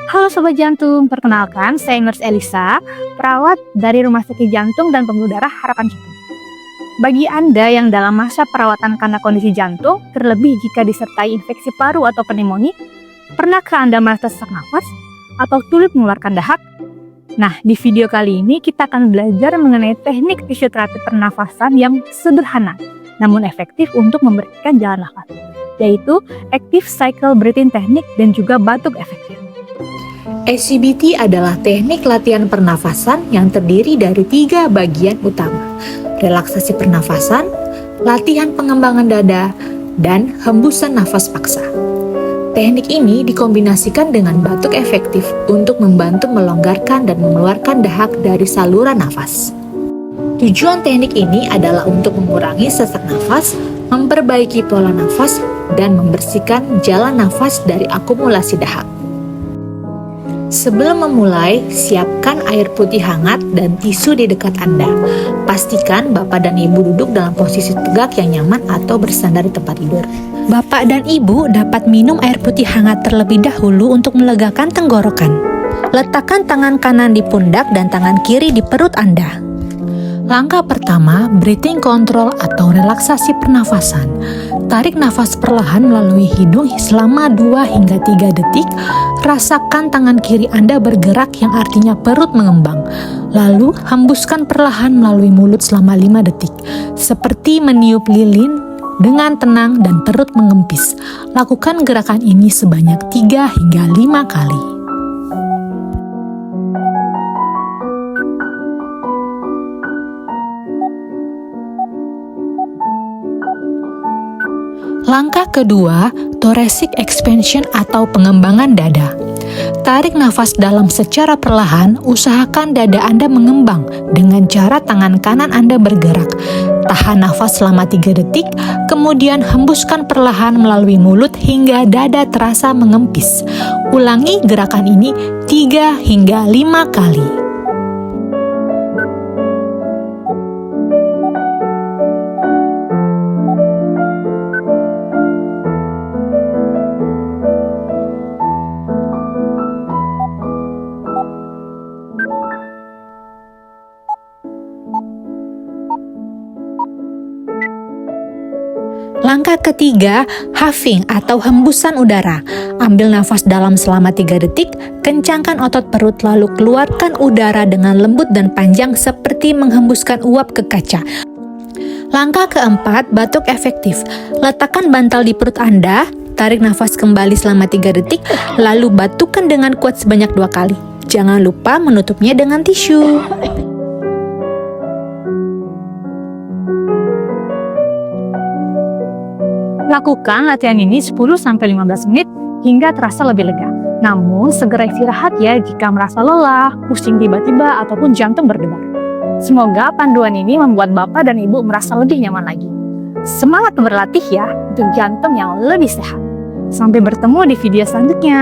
Halo Sobat Jantung, perkenalkan saya Nurse Elisa, perawat dari Rumah Sakit Jantung dan Pembuluh Darah Harapan Jantung. Bagi Anda yang dalam masa perawatan karena kondisi jantung, terlebih jika disertai infeksi paru atau pneumonia, pernahkah Anda merasa sesak nafas atau sulit mengeluarkan dahak? Nah, di video kali ini kita akan belajar mengenai teknik fisioterapi pernafasan yang sederhana, namun efektif untuk memberikan jalan nafas, yaitu Active Cycle Breathing Technique dan juga batuk efektif. ACBT adalah teknik latihan pernafasan yang terdiri dari 3 bagian utama: relaksasi pernafasan, latihan pengembangan dada, dan hembusan nafas paksa. Teknik ini dikombinasikan dengan batuk efektif untuk membantu melonggarkan dan mengeluarkan dahak dari saluran nafas. Tujuan teknik ini adalah untuk mengurangi sesak nafas, memperbaiki pola nafas, dan membersihkan jalan nafas dari akumulasi dahak. Sebelum memulai, siapkan air putih hangat dan tisu di dekat Anda. Pastikan Bapak dan Ibu duduk dalam posisi tegak yang nyaman atau bersandar di tempat tidur. Bapak dan Ibu dapat minum air putih hangat terlebih dahulu untuk melegakan tenggorokan. Letakkan tangan kanan di pundak dan tangan kiri di perut Anda. Langkah pertama, breathing control atau relaksasi pernafasan. Tarik nafas perlahan melalui hidung selama 2 hingga 3 detik. Rasakan tangan kiri Anda bergerak yang artinya perut mengembang. Lalu, hembuskan perlahan melalui mulut selama 5 detik. Seperti meniup lilin dengan tenang dan perut mengempis. Lakukan gerakan ini sebanyak 3 hingga 5 kali. Langkah kedua, thoracic expansion atau pengembangan dada. Tarik nafas dalam secara perlahan, usahakan dada Anda mengembang dengan cara tangan kanan Anda bergerak. Tahan nafas selama 3 detik, kemudian hembuskan perlahan melalui mulut hingga dada terasa mengempis. Ulangi gerakan ini 3 hingga 5 kali. Langkah ketiga, huffing atau hembusan udara. Ambil nafas dalam selama 3 detik, kencangkan otot perut lalu keluarkan udara dengan lembut dan panjang seperti menghembuskan uap ke kaca. Langkah keempat, batuk efektif. Letakkan bantal di perut Anda, tarik nafas kembali selama 3 detik, lalu batukkan dengan kuat sebanyak 2 kali. Jangan lupa menutupnya dengan tisu. Lakukan latihan ini 10-15 menit hingga terasa lebih lega. Namun, segera istirahat ya jika merasa lelah, pusing tiba-tiba, ataupun jantung berdebar. Semoga panduan ini membuat Bapak dan Ibu merasa lebih nyaman lagi. Semangat berlatih ya untuk jantung yang lebih sehat. Sampai bertemu di video selanjutnya.